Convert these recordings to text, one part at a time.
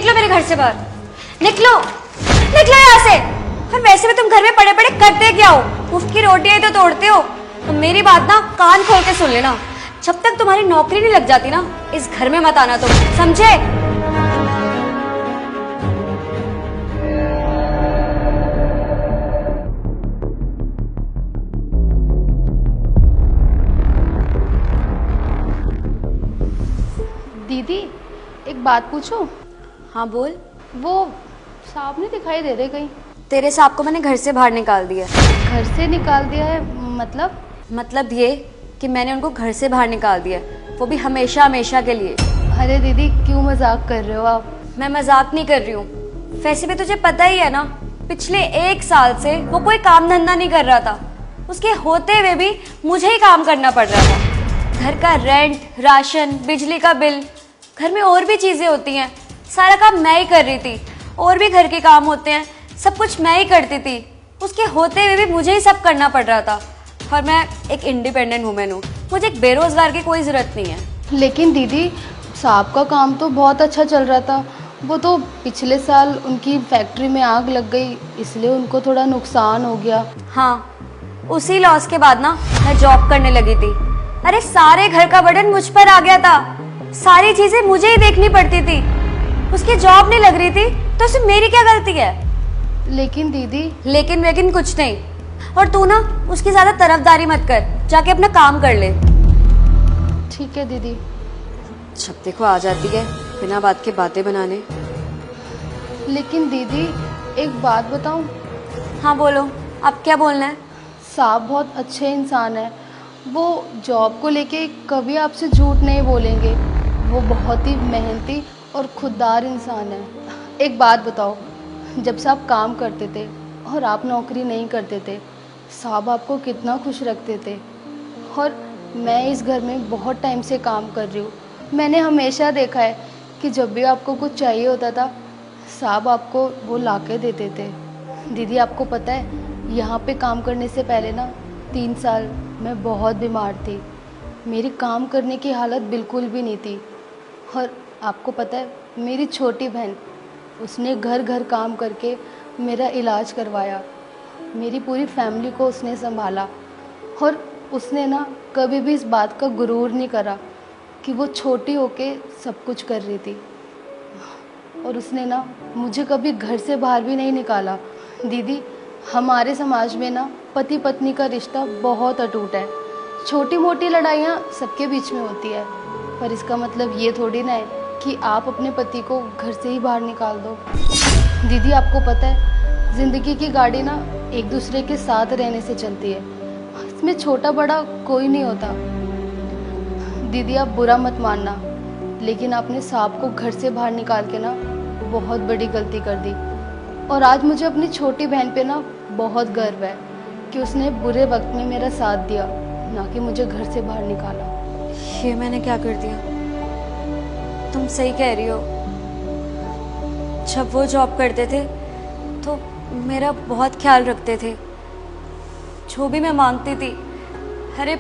निकलो मेरे घर से बाहर, निकलो निकलो यहाँ से। और वैसे भी तुम घर में पड़े पड़े करते क्या हो? मुफ्त की रोटियां तो तोड़ते हो। तो मेरी बात ना कान खोल के सुन लेना, जब तक तुम्हारी नौकरी नहीं लग जाती ना, इस घर में मत आना तुम, समझे? दीदी एक बात पूछूं? हाँ बोल। वो सांप नहीं दिखाई दे रहे कहीं? तेरे सांप को मैंने घर से बाहर निकाल दिया। घर से निकाल दिया है मतलब ये कि मैंने उनको घर से बाहर निकाल दिया, वो भी हमेशा हमेशा के लिए। अरे दीदी क्यों मजाक कर रहे हो आप? मैं मजाक नहीं कर रही हूँ। वैसे भी तुझे पता ही है ना, पिछले 1 साल से वो कोई काम धंधा नहीं कर रहा था। उसके होते हुए भी मुझे ही काम करना पड़ रहा था। घर का रेंट, राशन, बिजली का बिल, घर में और भी चीजें होती हैं, सारा काम मैं ही कर रही थी। और भी घर के काम होते हैं, सब कुछ मैं ही करती थी। उसके होते हुए भी मुझे ही सब करना पड़ रहा था। और मैं एक इंडिपेंडेंट वुमेन हूँ, मुझे एक बेरोजगार की कोई ज़रूरत नहीं है। लेकिन दीदी सांप का काम तो बहुत अच्छा चल रहा था। वो तो पिछले साल उनकी फैक्ट्री में आग लग गई, इसलिए उनको थोड़ा नुकसान हो गया। हाँ, उसी लॉस के बाद ना मैं जॉब करने लगी थी। अरे सारे घर का बर्डन मुझ पर आ गया था, सारी चीजें मुझे ही देखनी पड़ती थी। उसकी जॉब नहीं लग रही थी तो उसमें मेरी क्या गलती है? लेकिन दीदी लेकिन कुछ नहीं। और तू ना उसकी ज्यादा तरफदारी मत कर, जाके अपना काम कर ले। ठीक है दीदी। जब देखो आ जाती है बिना बात के बातें बनाने। लेकिन दीदी एक बात बताऊं? हाँ बोलो, अब क्या बोलना है? साहब बहुत अच्छे इंसान है। वो जॉब को लेके कभी आपसे झूठ नहीं बोलेंगे। वो बहुत ही मेहनती और खुददार इंसान है। एक बात बताओ, जब से आप काम करते थे और आप नौकरी नहीं करते थे, साहब आपको कितना खुश रखते थे। और मैं इस घर में बहुत टाइम से काम कर रही हूँ, मैंने हमेशा देखा है कि जब भी आपको कुछ चाहिए होता था, साहब आपको वो ला के देते थे। दीदी आपको पता है, यहाँ पे काम करने से पहले ना 3 साल मैं बहुत बीमार थी। मेरी काम करने की हालत बिल्कुल भी नहीं थी। और आपको पता है, मेरी छोटी बहन, उसने घर घर काम करके मेरा इलाज करवाया। मेरी पूरी फैमिली को उसने संभाला। और उसने ना कभी भी इस बात का गुरूर नहीं करा कि वो छोटी होके सब कुछ कर रही थी। और उसने ना मुझे कभी घर से बाहर भी नहीं निकाला। दीदी हमारे समाज में ना पति पत्नी का रिश्ता बहुत अटूट है। छोटी मोटी लड़ाइयाँ सबके बीच में होती है, पर इसका मतलब ये थोड़ी ना है कि आप अपने पति को घर से ही बाहर निकाल दो। दीदी आपको पता है, ज़िंदगी की गाड़ी ना एक दूसरे के साथ रहने से चलती है, इसमें छोटा बड़ा कोई नहीं होता। दीदी आप बुरा मत मानना, लेकिन आपने सांप को घर से बाहर निकाल के ना बहुत बड़ी गलती कर दी। और आज मुझे अपनी छोटी बहन पे ना बहुत गर्व है कि उसने बुरे वक्त में मेरा साथ दिया, ना कि मुझे घर से बाहर निकाला। ये मैंने क्या कर दिया? तुम सही कह रही हो। जब वो जॉब करते थे तो मेरा बहुत ख्याल रखते थे। जो भी मैं मांगती थी, अरे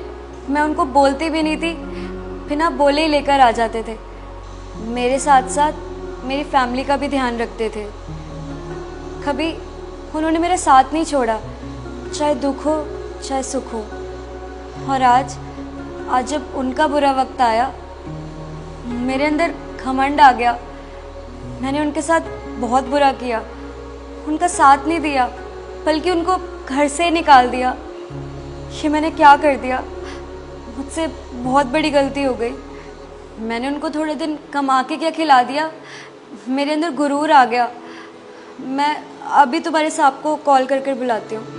मैं उनको बोलती भी नहीं थी, बिना बोले ही लेकर आ जाते थे। मेरे साथ साथ मेरी फैमिली का भी ध्यान रखते थे। कभी उन्होंने मेरा साथ नहीं छोड़ा, चाहे दुख हो चाहे सुख हो। और आज जब उनका बुरा वक्त आया, मेरे अंदर घमंड आ गया। मैंने उनके साथ बहुत बुरा किया, उनका साथ नहीं दिया, बल्कि उनको घर से निकाल दिया। ये मैंने क्या कर दिया? मुझसे बहुत बड़ी गलती हो गई। मैंने उनको थोड़े दिन कमा के क्या खिला दिया, मेरे अंदर गुरूर आ गया। मैं अभी तुम्हारे साहब को कॉल कर बुलाती हूँ।